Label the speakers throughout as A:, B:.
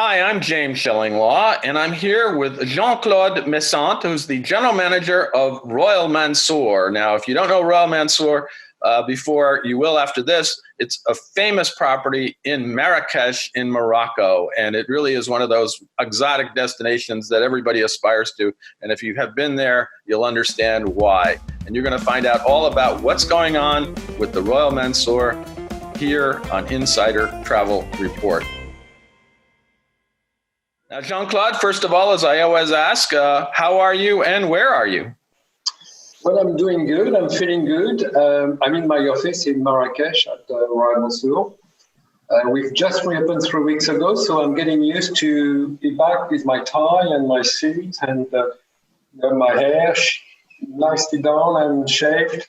A: Hi, I'm James Shillinglaw, and I'm here with Jean-Claude Messant, who's the general manager of Royal Mansour. Now, if you don't know Royal Mansour before, you will after this. It's a famous property in Marrakech in Morocco, and it really is one of those exotic destinations that everybody aspires to. And if you have been there, you'll understand why. And you're going to find out all about what's going on with the Royal Mansour here on Insider Travel Report. Now, Jean-Claude, first of all, as I always ask, how are you and where are you?
B: Well, I'm doing good. I'm feeling good. I'm in my office in Marrakech at Royal Mansour. We've just reopened 3 weeks ago, so I'm getting used to be back with my tie and my suit and my hair nicely done and shaved.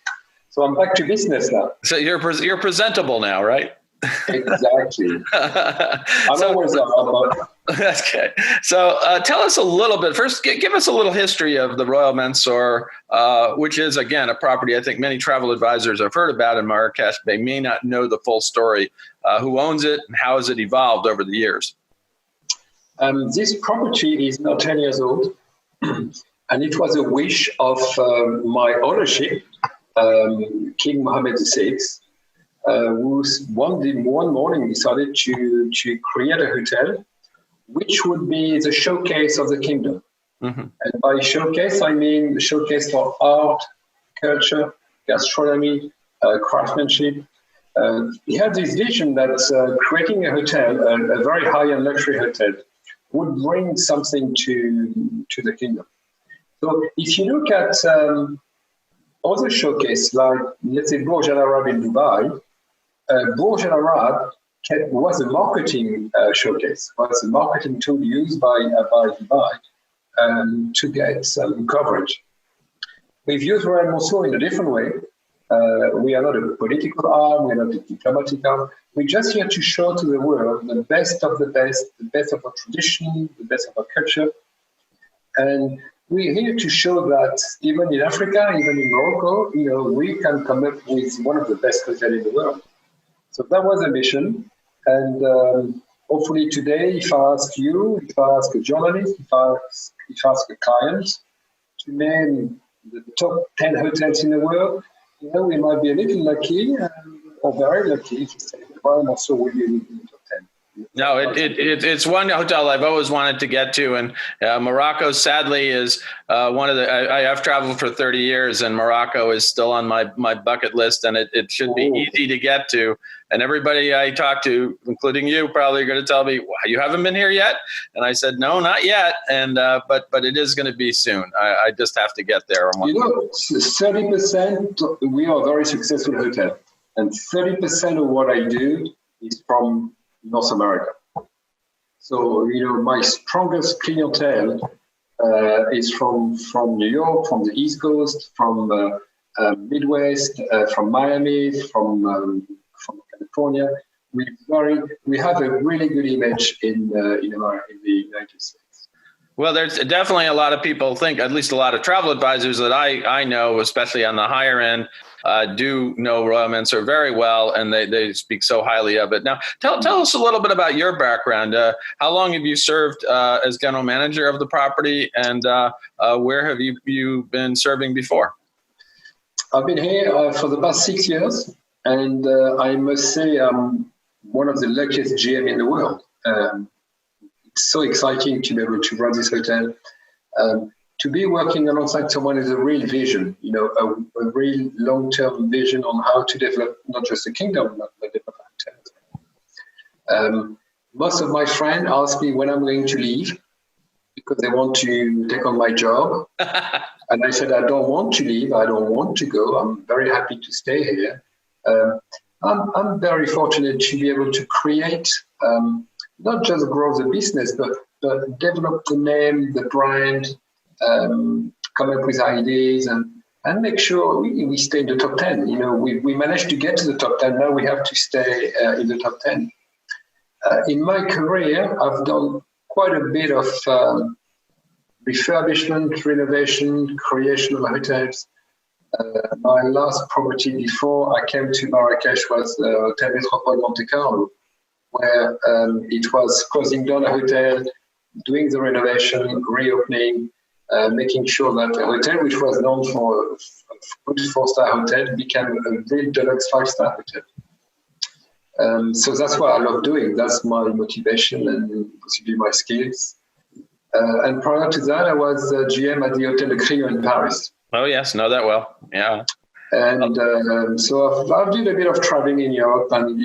B: So I'm back to business now.
A: So you're presentable now, right?
B: Exactly. I'm always up.
A: That's good. So tell us a little bit. First, give us a little history of the Royal Mansour, which is, again, a property I think many travel advisors have heard about in Marrakech. They may not know the full story. Who owns it and how has it evolved over the years?
B: This property is now 10 years old, and it was a wish of my ownership, King Mohammed VI. Who one morning decided to create a hotel, which would be the showcase of the kingdom. Mm-hmm. And by showcase, I mean the showcase for art, culture, gastronomy, craftsmanship. He had this vision that creating a hotel, a very high-end luxury hotel, would bring something to the kingdom. So if you look at other showcases, like, let's say, Burj Al Arab in Dubai, Burj Al Arab was a marketing showcase, was a marketing tool used by Dubai to get some coverage. We've used Royal Mansour in a different way. We are not a political arm, we're not a diplomatic arm. We're just here to show to the world the best of our tradition, the best of our culture. And we're here to show that even in Africa, even in Morocco, we can come up with one of the best hotels in the world. So that was a mission, and hopefully today, if I ask you, if I ask a journalist, if I ask a client to name the top 10 hotels in the world, we might be a little lucky, or very lucky, if you say Royal Mansour will be in the top 10.
A: No, it's one hotel I've always wanted to get to, and Morocco, sadly, is one of the. I have traveled for 30 years, and Morocco is still on my bucket list, and it should be easy to get to. And everybody I talk to, including you, probably are going to tell me, "You haven't been here yet?" And I said, "No, not yet." And but it is going to be soon. I just have to get there.
B: 30% we are a very successful hotel, and 30% of what I do is from North America. So, my strongest clientele is from New York, from the East Coast, from Midwest, from Miami, from California. We have a really good image in the United States.
A: Well, there's definitely a lot of people think, at least a lot of travel advisors that I know, especially on the higher end, do know Royal Mansour very well, and they speak so highly of it. Now, tell us a little bit about your background. How long have you served as general manager of the property, and where have you been serving before?
B: I've been here for the past 6 years, and I must say I'm one of the luckiest GM in the world. It's so exciting to be able to run this hotel. To be working alongside someone is a real vision, a real long-term vision on how to develop not just the kingdom, but develop hotels. Most of my friends ask me when I'm going to leave because they want to take on my job. And I said, I don't want to leave. I don't want to go. I'm very happy to stay here. I'm very fortunate to be able to create, not just grow the business, but develop the name, the brand, come up with ideas and make sure we stay in the top 10. We managed to get to the top 10. Now we have to stay in the top 10. In my career, I've done quite a bit of refurbishment, renovation, creation of hotels. My last property before I came to Marrakech was Hotel Metropole Monte Carlo. where it was closing down a hotel, doing the renovation, reopening, making sure that a hotel which was known for a good 4-star hotel became a real deluxe 5-star hotel. So that's what I love doing. That's my motivation and possibly my skills. And prior to that, I was GM at the Hotel de Crillon in Paris.
A: Oh, yes, know that well. Yeah.
B: And so I've done a bit of traveling in Europe and,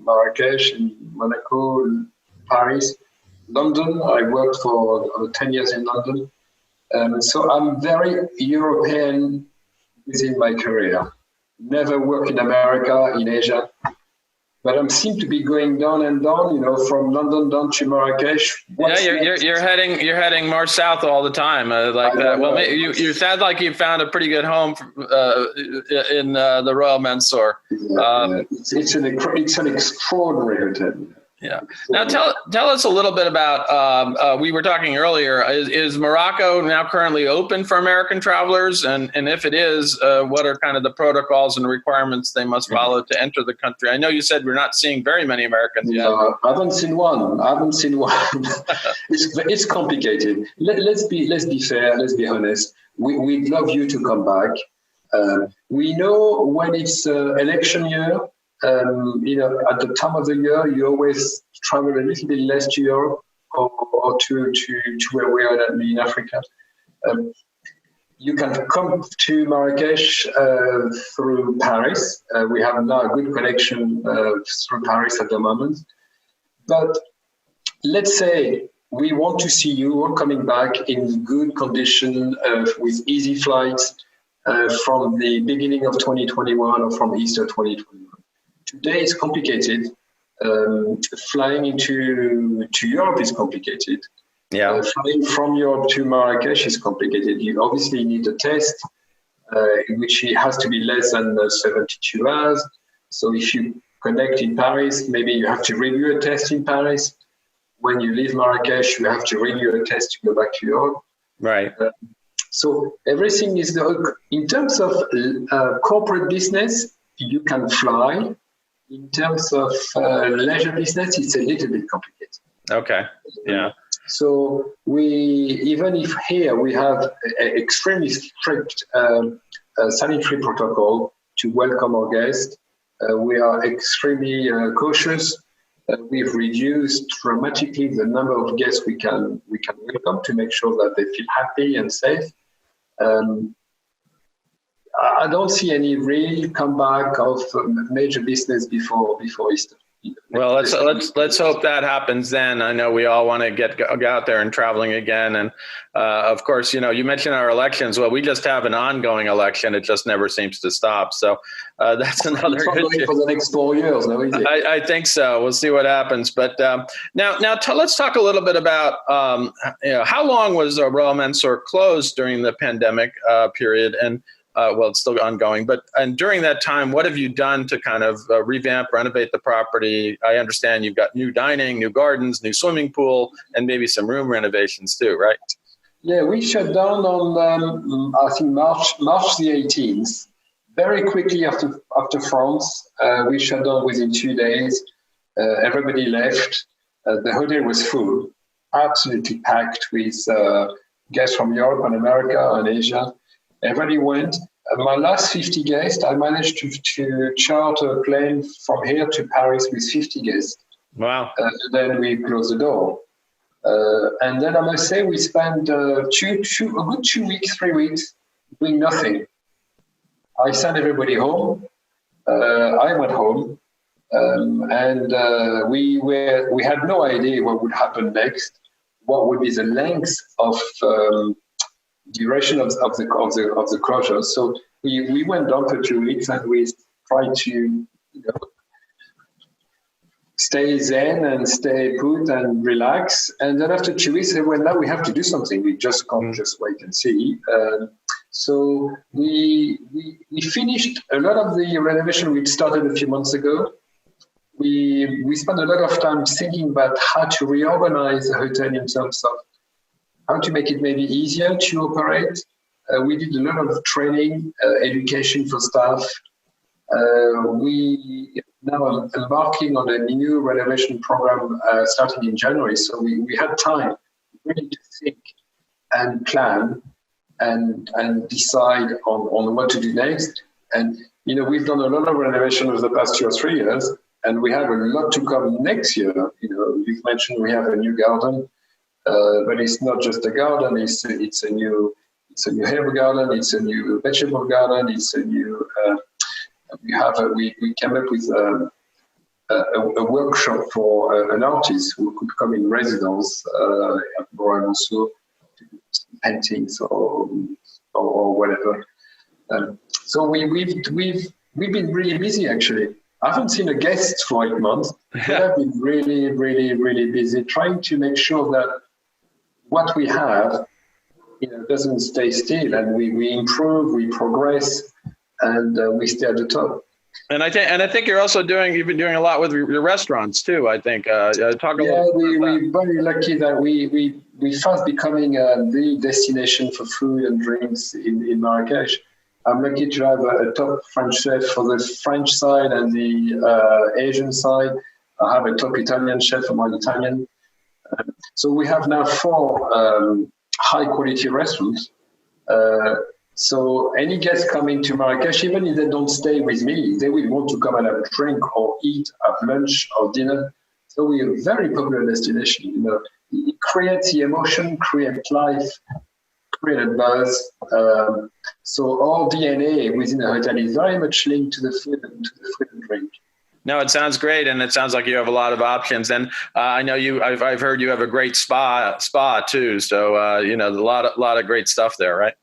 B: Marrakech and Monaco, and Paris, London. I worked for 10 years in London. So I'm very European within my career. Never worked in America, in Asia. But I seem to be going down and down, from London down to Marrakech.
A: You're heading more south all the time, like that. Well, you sound like you found a pretty good home in the Royal Mansour.
B: It's an extraordinary hotel.
A: Yeah. Now tell us a little bit about. We were talking earlier. Is Morocco now currently open for American travelers? And if it is, what are kind of the protocols and requirements they must follow to enter the country? I know you said we're not seeing very many Americans yet.
B: No, I haven't seen one. It's complicated. Let's be fair. Let's be honest. We'd love you to come back. We know when it's election year. At the time of the year, you always travel a little bit less to Europe or to where we are in Africa. You can come to Marrakech through Paris. We have now a good connection through Paris at the moment. But let's say we want to see you all coming back in good condition with easy flights from the beginning of 2021 or from Easter 2021. Today it's complicated. Flying into Europe is complicated.
A: Yeah.
B: Flying from Europe to Marrakech is complicated. You obviously need a test, which has to be less than 72 hours. So if you connect in Paris, maybe you have to renew a test in Paris. When you leave Marrakech, you have to renew a test to go back to Europe.
A: Right.
B: So everything is in terms of corporate business, you can fly. In terms of leisure business, it's a little bit complicated.
A: Okay. Yeah.
B: So even if here we have an extremely strict sanitary protocol to welcome our guests, we are extremely cautious. We've reduced dramatically the number of guests we can welcome to make sure that they feel happy and safe. I don't see any real comeback of major business before Easter.
A: Well, let's hope that happens then. I know we all want to get out there and traveling again. And of course, you mentioned our elections. Well, we just have an ongoing election. It just never seems to stop. So that's another
B: good thing for the next 4 years. No, is it?
A: I think so. We'll see what happens. But now let's talk a little bit about how long was Royal Mansour closed during the pandemic period, and it's still ongoing, and during that time, what have you done to kind of revamp, renovate the property? I understand you've got new dining, new gardens, new swimming pool, and maybe some room renovations too, right?
B: Yeah, we shut down on, I think, March the 18th. Very quickly after France, we shut down within 2 days. Everybody left. The hotel was full, absolutely packed with guests from Europe and America and Asia. Everybody went. My last 50 guests, I managed to charter a plane from here to Paris with 50 guests.
A: Wow.
B: Then we closed the door. And then I must say we spent a good 2 weeks, 3 weeks doing nothing. I sent everybody home. I went home. And we had no idea what would happen next, what would be the length of duration of the closure. So we went down for 2 weeks and we tried to stay zen and stay put and relax. And then after 2 weeks, well, now we have to do something. We just can't just wait and see. So we finished a lot of the renovation we'd started a few months ago. We spent a lot of time thinking about how to reorganize the hotel in terms of how to make it maybe easier to operate. We did a lot of training, education for staff. We now embarking on a new renovation program starting in January. So we had time really to think and plan and decide on what to do next. And, we've done a lot of renovation over the past 2 or 3 years, and we have a lot to come next year. You've mentioned we have a new garden, but it's not just a garden. It's a new herb garden. It's a new vegetable garden. It's a new. We came up with a workshop for an artist who could come in residence at Royal Mansour to do some paintings or whatever. So we've been really busy actually. I haven't seen a guest for 8 months, but I've been really, really, really busy trying to make sure that what we have, doesn't stay still, and we improve, we progress, and we stay at the top.
A: And I think you've been doing a lot with your restaurants too. I think
B: we're very lucky that we fast becoming the destination for food and drinks in Marrakech. I'm lucky to have a top French chef for the French side and the Asian side. I have a top Italian chef for my Italian. So we have now 4 high quality restaurants. So any guests coming to Marrakech, even if they don't stay with me, they will want to come and have a drink or eat, have lunch or dinner. So we are a very popular destination. It creates the emotion, creates life, creates a buzz. So our DNA within a hotel is very much linked to the food and drink.
A: No, it sounds great, and it sounds like you have a lot of options. And I know I've heard you have a great spa too. So a lot of great stuff there, right?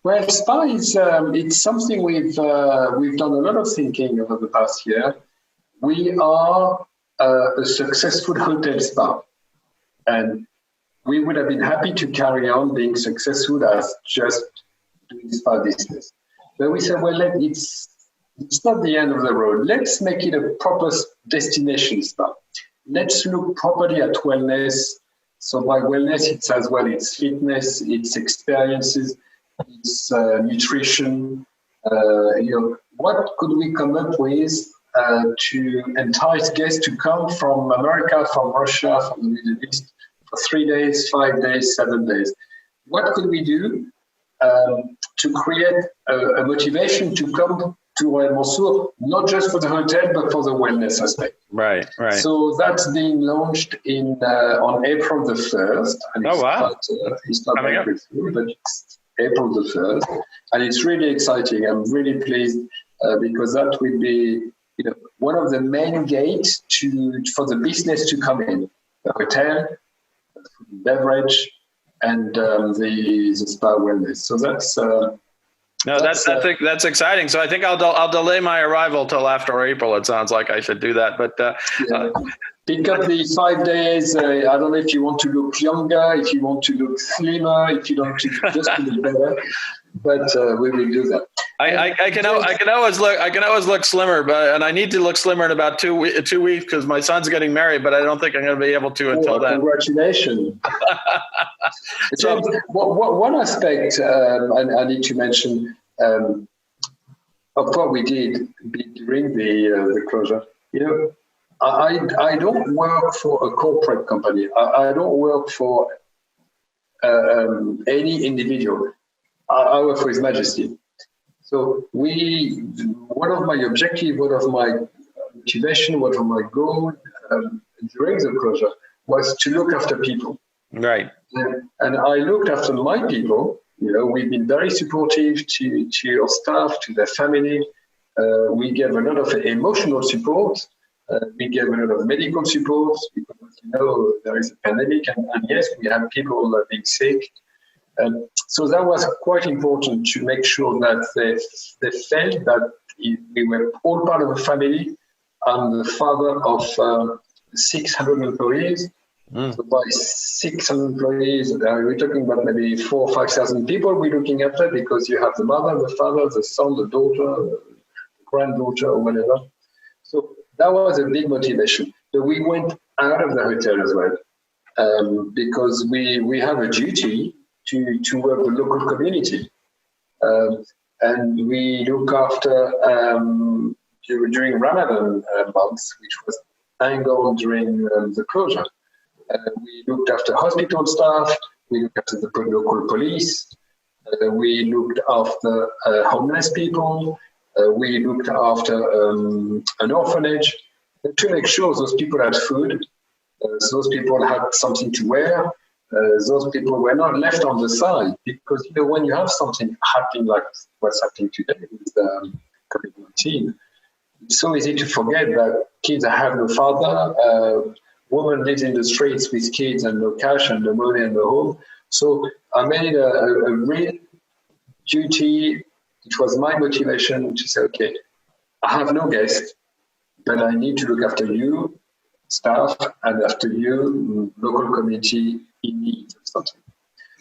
B: Well, spa is it's something we've done a lot of thinking over the past year. We are a successful hotel spa, and we would have been happy to carry on being successful as just doing spa business. But we said, well, it's not the end of the road. Let's make it a proper destination spa. Let's look properly at wellness. So by wellness, it's as well, it's fitness, it's experiences, it's nutrition. What could we come up with to entice guests to come from America, from Russia, from the Middle East for 3 days, 5 days, 7 days? What could we do to create a motivation to come to Royal Mansour, not just for the hotel, but for the wellness aspect?
A: Right.
B: So that's being launched on April the 1st. And it's not very soon, but it's April the 1st. And it's really exciting. I'm really pleased because that will be one of the main gates for the business to come in. The hotel, the food and beverage, and the spa wellness. So
A: that's exciting. So I think I'll delay my arrival till after April. It sounds like I should do that. But
B: pick up the 5 days. I don't know if you want to look younger, if you want to look slimmer, if you want to just to look better. But we will do that.
A: I can always look slimmer, and I need to look slimmer in about 2 weeks because my son's getting married. But I don't think I'm going to be able to until then.
B: Congratulations! So one aspect I need to mention of what we did during the closure. I don't work for a corporate company. I don't work for any individual. I work for His Majesty. So one of my objectives, one of my motivation, one of my goals during the closure was to look after people.
A: Right.
B: And I looked after my people. We've been very supportive to our staff, to their family. We gave a lot of emotional support. We gave a lot of medical support because, there is a pandemic, and yes, we have people being sick. So that was quite important to make sure that they felt that we were all part of a family. I'm the father of 600 employees. So by 600 employees, we're talking about maybe 4,000 or 5,000 people we're looking after, because you have the mother, the father, the son, the daughter, the granddaughter, or whatever. So that was a big motivation. So we went out of the hotel as well, because we have a duty to work with the local community. And we look after during Ramadan months, which was bang on during the closure. We looked after hospital staff, we looked after the local police, we looked after homeless people, we looked after an orphanage to make sure those people had food, those people had something to wear, those people were not left on the side. Because when you have something happening like what's happening today with COVID-19, it's so easy to forget that kids have no father, woman lives in the streets with kids and no cash and no money and no home. So I made a real duty. It was my motivation to say, okay, I have no guests, but I need to look after you, staff, and after you, local community in need of something.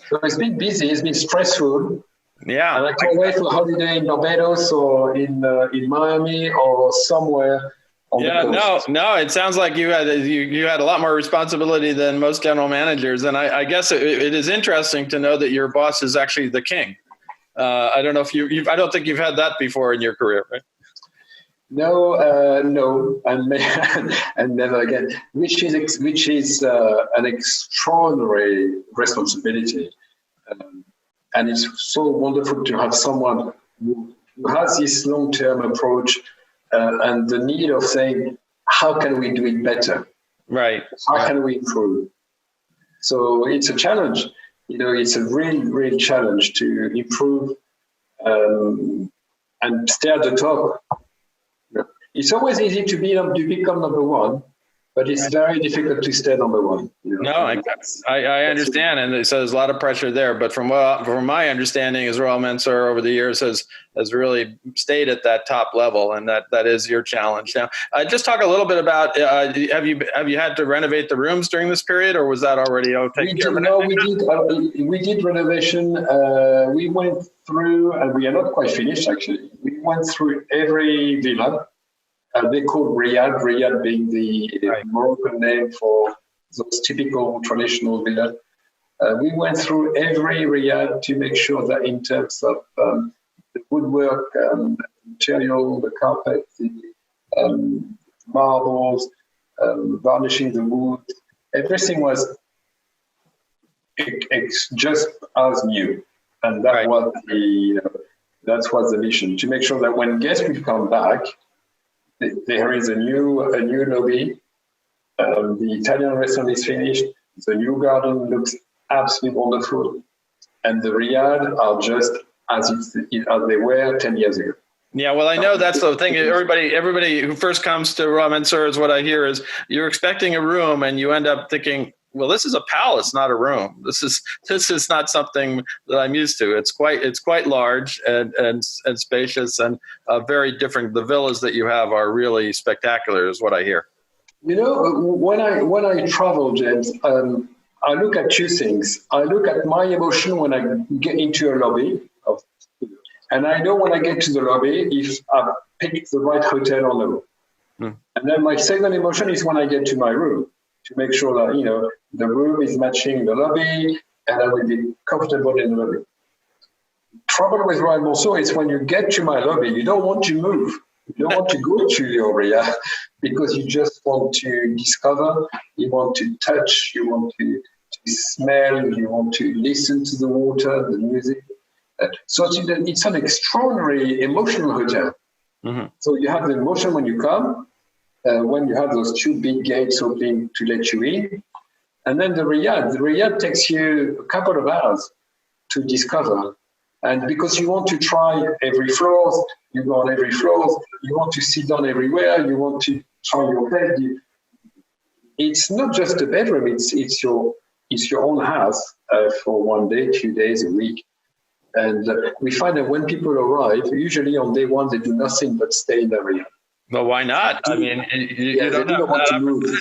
B: So it's been busy, it's been stressful.
A: Yeah.
B: And I can't wait for a holiday in Barbados or in Miami or somewhere.
A: No. It sounds like you had a lot more responsibility than most general managers, and I guess it is interesting to know that your boss is actually the king. I don't know if I don't think you've had that before in your career, right?
B: No, and never again. Which is an extraordinary responsibility, and it's so wonderful to have someone who has this long-term approach. And the need of saying, how can we do it better?
A: Right.
B: How can we improve? So it's a challenge. It's a real challenge to improve and stay at the top. It's always easy to become number one, but it's very difficult to stay number one.
A: No, I understand, and so there's a lot of pressure there. But from my understanding, is Royal Mansour over the years has really stayed at that top level, and that is your challenge. Now, just talk a little bit about have you had to renovate the rooms during this period, or was that already taken care of?
B: No, we did renovation. We went through, and we are not quite finished actually. We went through every villa. They call Riyadh being the Moroccan name for those typical traditional villas. We went through every Riyadh to make sure that in terms of the woodwork, material, the carpet, the marbles, varnishing the wood, everything was just as new. And that was the mission, to make sure that when guests would come back, there is a new lobby. The Italian restaurant is finished. The new garden looks absolutely wonderful, and the Riyadh are just as they were 10 years ago.
A: Yeah, well, I know that's the thing. Everybody who first comes to Royal Mansour, is what I hear is you're expecting a room, and you end up thinking, well, this is a palace, not a room. This is not something that I'm used to. It's quite large and spacious and very different. The villas that you have are really spectacular, is what I hear.
B: When I travel, James, I look at two things. I look at my emotion when I get into a lobby, and I know when I get to the lobby if I picked the right hotel or no. And then my second emotion is when I get to my room, to make sure that the room is matching the lobby and I will be comfortable in the lobby. Trouble with Royal Mansour is when you get to my lobby, you don't want to move. You don't want to go to your area because you just want to discover, you want to touch, you want to smell, you want to listen to the water, the music. So it's an extraordinary emotional hotel. Mm-hmm. So you have the emotion when you come, when you have those two big gates opening to let you in. And then the Riyadh takes you a couple of hours to discover. And because you want to try every floor, you go on every floor, you want to sit down everywhere, you want to try your bed. It's not just a bedroom, it's your own house for 1 day, 2 days, a week. And we find that when people arrive, usually on day one, they do nothing but stay in the Riyadh.
A: Well, why not? I mean, you don't
B: want to move.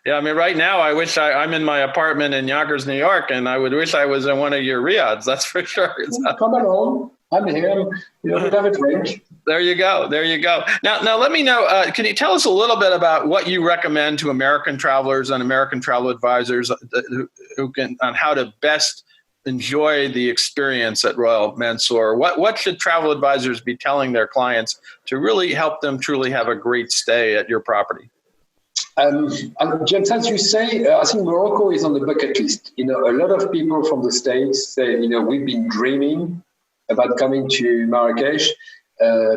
A: Yeah, I mean, right now, I wish I'm in my apartment in Yonkers, New York, and I would wish I was in one of your Riyadhs. That's for sure.
B: Come along. I'm here. We'll have a drink.
A: There you go. Now, let me know. Can you tell us a little bit about what you recommend to American travelers and American travel advisors on how to best enjoy the experience at Royal Mansour? What should travel advisors be telling their clients to really help them truly have a great stay at your property?
B: James, as you say, I think Morocco is on the bucket list. A lot of people from the States say, we've been dreaming about coming to Marrakech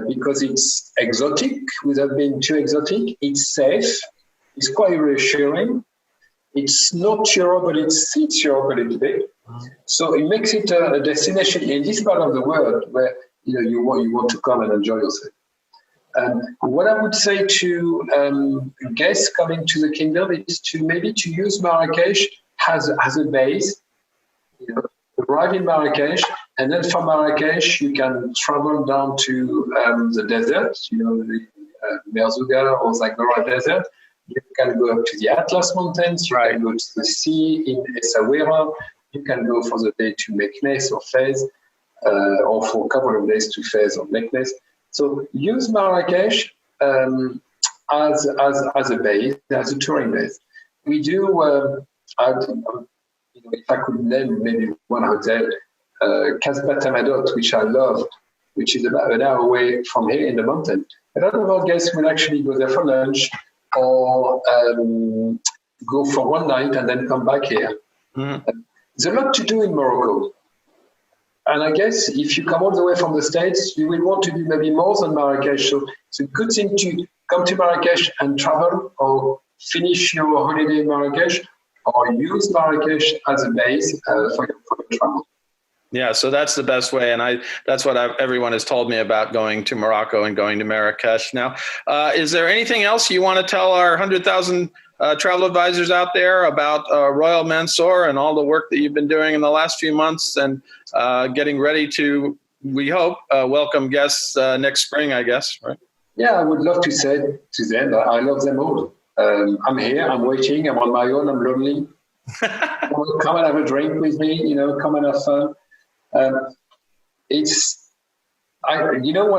B: because it's exotic without being too exotic. It's safe. It's quite reassuring. It's not Europe, but it's Europe a little bit. So it makes it a destination in this part of the world where you want to come and enjoy yourself. What I would say to guests coming to the kingdom is to use Marrakech as a base. Arrive in Marrakech, and then from Marrakech you can travel down to the desert. The Merzouga or Zagora Desert. You can go up to the Atlas Mountains. You can go to the sea in Essaouira. You can go for the day to Meknes or Fez, or for a couple of days to Fez or Meknes. So use Marrakech as a base, as a touring base. We do, if I could name maybe one hotel, Casbah Tamadot, which I love, which is about an hour away from here in the mountain. A lot of our guests will actually go there for lunch or go for one night and then come back here. Mm-hmm. There's a lot to do in Morocco. And I guess if you come all the way from the States, you will want to do maybe more than Marrakech. So it's a good thing to come to Marrakech and travel or finish your holiday in Marrakech or use Marrakech as a base for your travel.
A: Yeah, so that's the best way. And that's what everyone has told me about going to Morocco and going to Marrakech. Now, is there anything else you want to tell our 100,000 travel advisors out there about Royal Mansour and all the work that you've been doing in the last few months and getting ready to, we hope, welcome guests next spring, I guess, right?
B: Yeah, I would love to say to them that I love them all. I'm here, I'm waiting, I'm on my own, I'm lonely. Come and have a drink with me, come and have fun. When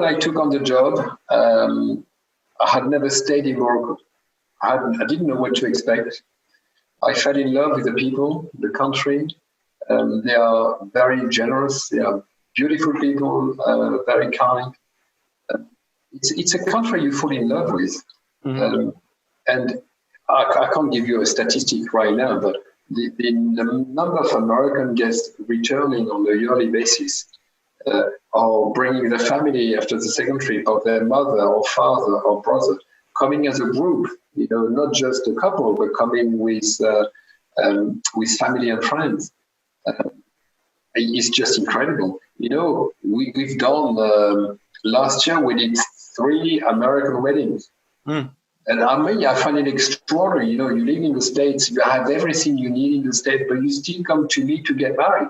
B: I took on the job, I had never stayed in Morocco. I didn't know what to expect. I fell in love with the people, the country. They are very generous. They are beautiful people, very kind. It's a country you fall in love with. Mm-hmm. And I can't give you a statistic right now, but the number of American guests returning on a yearly basis or bringing their family after the second trip, or their mother or father or brother, coming as a group, not just a couple, but coming with family and friends. It's just incredible. We've done, last year we did 3 American weddings. Mm. And I find it extraordinary. You live in the States, you have everything you need in the States, but you still come to me to get married.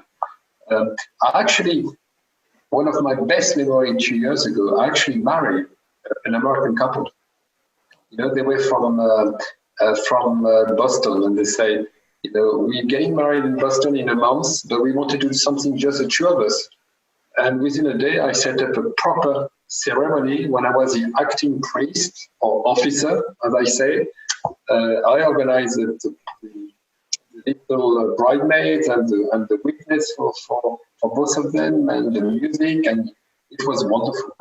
B: One of my best memories 2 years ago, I actually married an American couple. They were from Boston, and they said, we're getting married in Boston in a month, but we want to do something just the 2 of us. And within a day, I set up a proper ceremony. When I was the acting priest or officer, as I say, I organized the little bridesmaids and the witness for both of them, and the music, and it was wonderful.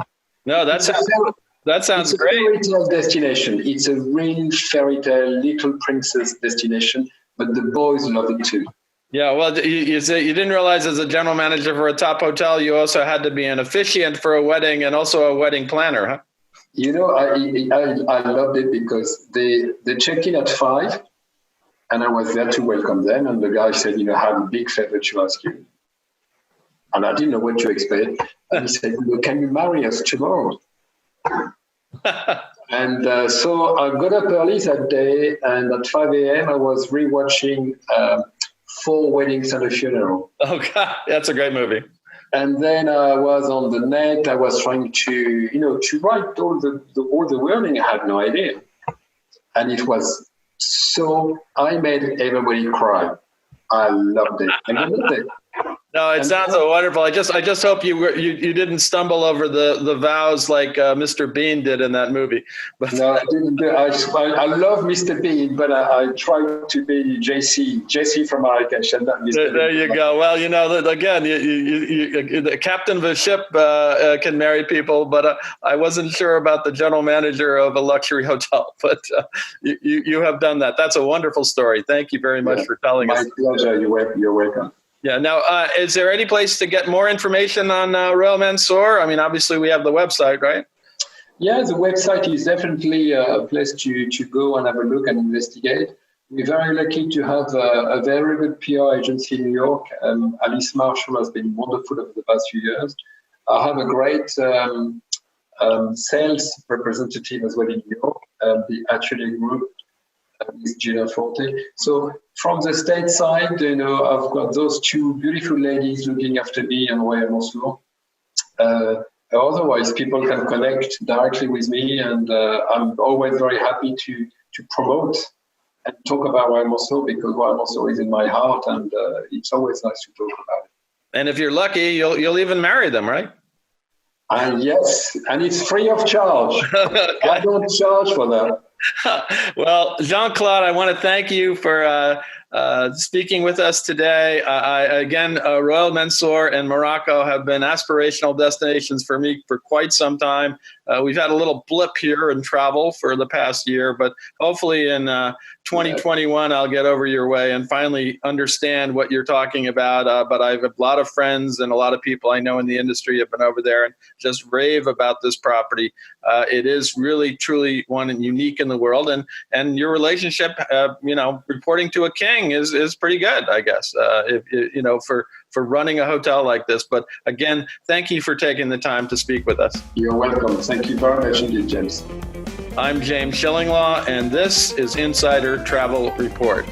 A: No, that sounds great.
B: It's a fairy tale destination. It's a real fairy tale, little princess destination, but the boys love it too.
A: Yeah, well, you didn't realize as a general manager for a top hotel, you also had to be an officiant for a wedding and also a wedding planner, huh?
B: I loved it because they checked in at 5, and I was there to welcome them. And the guy said, I have a big favor to ask you. And I didn't know what to expect. And he said, can you marry us tomorrow? And so I got up early that day, and at 5 a.m. I was rewatching 4 Weddings and a Funeral.
A: Oh God, that's a great movie.
B: And then I was on the net. I was trying to write all the wording. I had no idea, and it was so. I made everybody cry. I loved it. And
A: No, it sounds so wonderful. I just hope you didn't stumble over the vows like Mr. Bean did in that movie. But
B: no, I didn't. I love Mr. Bean, but I tried to be JC from Marrakech, and not Mr.
A: there
B: Bean.
A: you go. Well, again, the captain of a ship can marry people, but I wasn't sure about the general manager of a luxury hotel. But you have done that. That's a wonderful story. Thank you very much for telling us.
B: My pleasure. You're welcome.
A: Yeah. Now, is there any place to get more information on Royal Mansour? I mean, obviously, we have the website, right?
B: Yeah, the website is definitely a place to go and have a look and investigate. We're very lucky to have a very good PR agency in New York. Alice Marshall has been wonderful over the past few years. I have a great sales representative as well in New York, the Atelier Group. With Gina Forte. So from the state side, I've got those two beautiful ladies looking after me and Royal Mansour. Otherwise, people can connect directly with me, and I'm always very happy to promote and talk about Royal Mansour, because Royal Mansour is in my heart, and it's always nice to talk about it.
A: And if you're lucky, you'll even marry them, right?
B: And yes, and it's free of charge. I don't charge for that.
A: Well, Jean-Claude, I want to thank you for speaking with us today. Again, Royal Mansour and Morocco have been aspirational destinations for me for quite some time. We've had a little blip here in travel for the past year, but hopefully in 2021, I'll get over your way and finally understand what you're talking about. But I have a lot of friends and a lot of people I know in the industry have been over there and just rave about this property. It is really, truly one and unique in the world. And your relationship, reporting to a king is pretty good, I guess, for running a hotel like this. But again, thank you for taking the time to speak with us.
B: You're welcome. Thank you very much indeed, James.
A: I'm James Shillinglaw, and this is Insider Travel Report.